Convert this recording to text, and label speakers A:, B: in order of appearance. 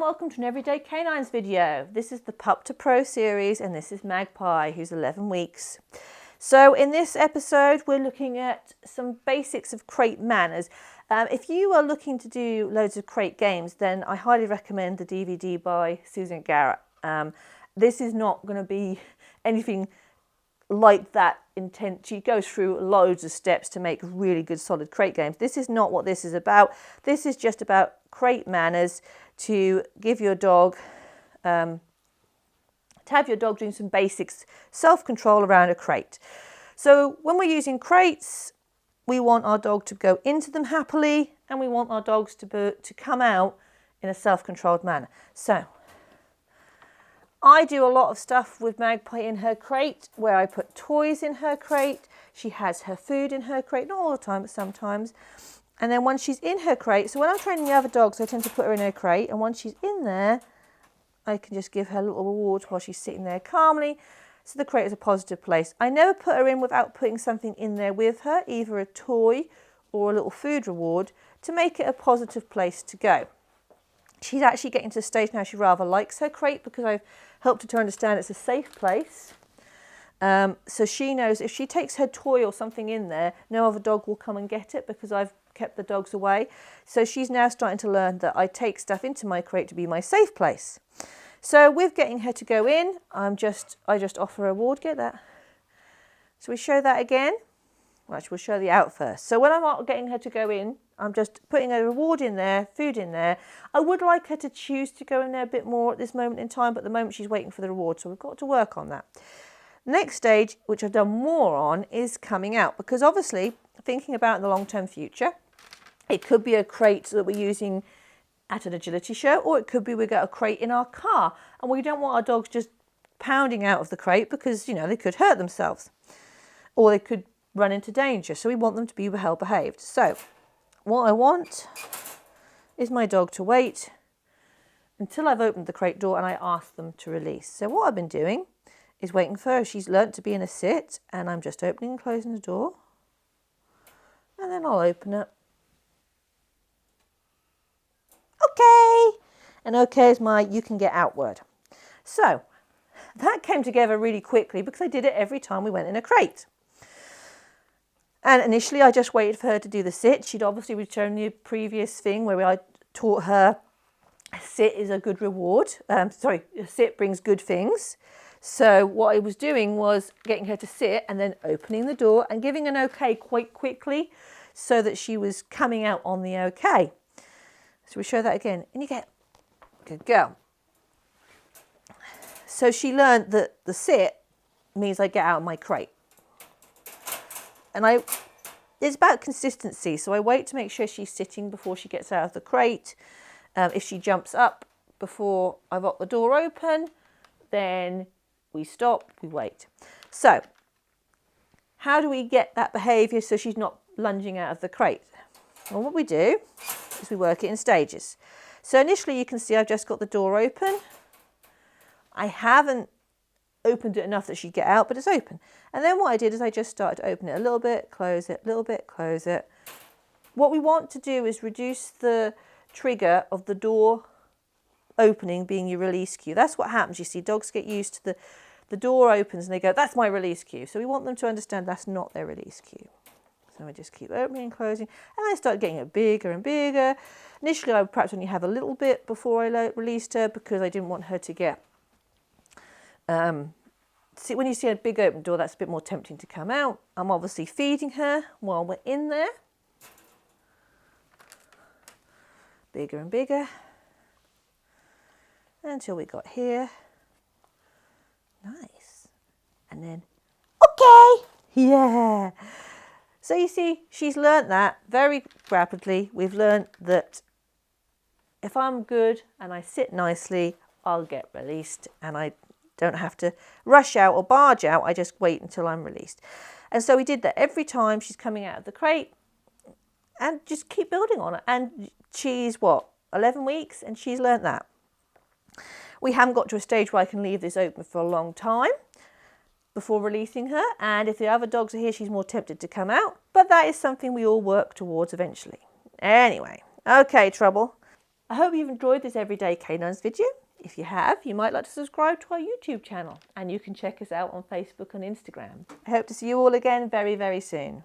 A: welcome to an Everyday Canines video. This is the Pup to Pro series and this is Magpie, who's 11 weeks. So in this episode we're looking at some basics of crate manners. If you are looking to do loads of crate games, then I highly recommend the DVD by Susan Garrett. This is not going to be anything like that intent. She goes through loads of steps to make really good solid crate games. This is not what this is about. This is just about crate manners to give your dog, to have your dog doing some basics, self-control around a crate. So when we're using crates, we want our dog to go into them happily and we want our dogs to come out in a self-controlled manner. So I do a lot of stuff with Magpie in her crate where I put toys in her crate. She has her food in her crate, not all the time, but sometimes. And then once she's in her crate, so when I'm training the other dogs, I tend to put her in her crate. And once she's in there, I can just give her a little reward while she's sitting there calmly. So the crate is a positive place. I never put her in without putting something in there with her, either a toy or a little food reward, to make it a positive place to go. She's actually getting to the stage now she rather likes her crate because I've helped her to understand it's a safe place. So she knows if she takes her toy or something in there, no other dog will come and get it because I've kept the dogs away. So she's now starting to learn that I take stuff into my crate to be my safe place. So with getting her to go in, I just offer a reward. Get that? So we show that again. Well, actually, we'll show the out first. So when I'm getting her to go in, I'm just putting a reward in there, food in there. I would like her to choose to go in there a bit more at this moment in time, but at the moment she's waiting for the reward, so we've got to work on that. Next stage, which I've done more on, is coming out, because obviously thinking about the long-term future, it could be a crate that we're using at an agility show, or it could be we've got a crate in our car, and we don't want our dogs just pounding out of the crate because, you know, they could hurt themselves, or they could run into danger, so we want them to be well behaved. So what I want is my dog to wait until I've opened the crate door and I ask them to release. So what I've been doing is waiting for her. She's learnt to be in a sit and I'm just opening and closing the door. And then I'll open it. Okay. And okay is my you can get out word. So that came together really quickly because I did it every time we went in a crate. And initially I just waited for her to do the sit. She'd obviously returned the previous thing where I taught her a sit is a good reward. A sit brings good things. So what I was doing was getting her to sit and then opening the door and giving an okay quite quickly so that she was coming out on the okay. So we show that again. And you get, good girl. So she learned that the sit means I get out of my crate. And it's about consistency, so I wait to make sure she's sitting before she gets out of the crate. If she jumps up before I've got the door open, then we stop, we wait. So how do we get that behaviour so she's not lunging out of the crate? Well, what we do is we work it in stages. So initially you can see I've just got the door open. I haven't opened it enough that she'd get out, but it's open. And then what I did is I just started to open it a little bit, close it, a little bit, close it. What we want to do is reduce the trigger of the door opening being your release cue. That's what happens. You see, dogs get used to the door opens and they go, that's my release cue. So we want them to understand that's not their release cue. So we just keep opening and closing, and I start getting it bigger and bigger. Initially, I would perhaps only have a little bit before I released her because I didn't want her to get see, when you see a big open door, that's a bit more tempting to come out. I'm obviously feeding her while we're in there. Bigger and bigger. Until we got here. Nice. And then, okay. Yeah. So you see, she's learnt that very rapidly. We've learnt that if I'm good and I sit nicely, I'll get released and I don't have to rush out or barge out. I just wait until I'm released. And so we did that every time she's coming out of the crate and just keep building on it. And she's, 11 weeks? And she's learnt that. We haven't got to a stage where I can leave this open for a long time before releasing her. And if the other dogs are here, she's more tempted to come out. But that is something we all work towards eventually. Anyway, okay, Trouble. I hope you've enjoyed this Everyday Canines video. If you have, you might like to subscribe to our YouTube channel, and you can check us out on Facebook and Instagram. I hope to see you all again very, very soon.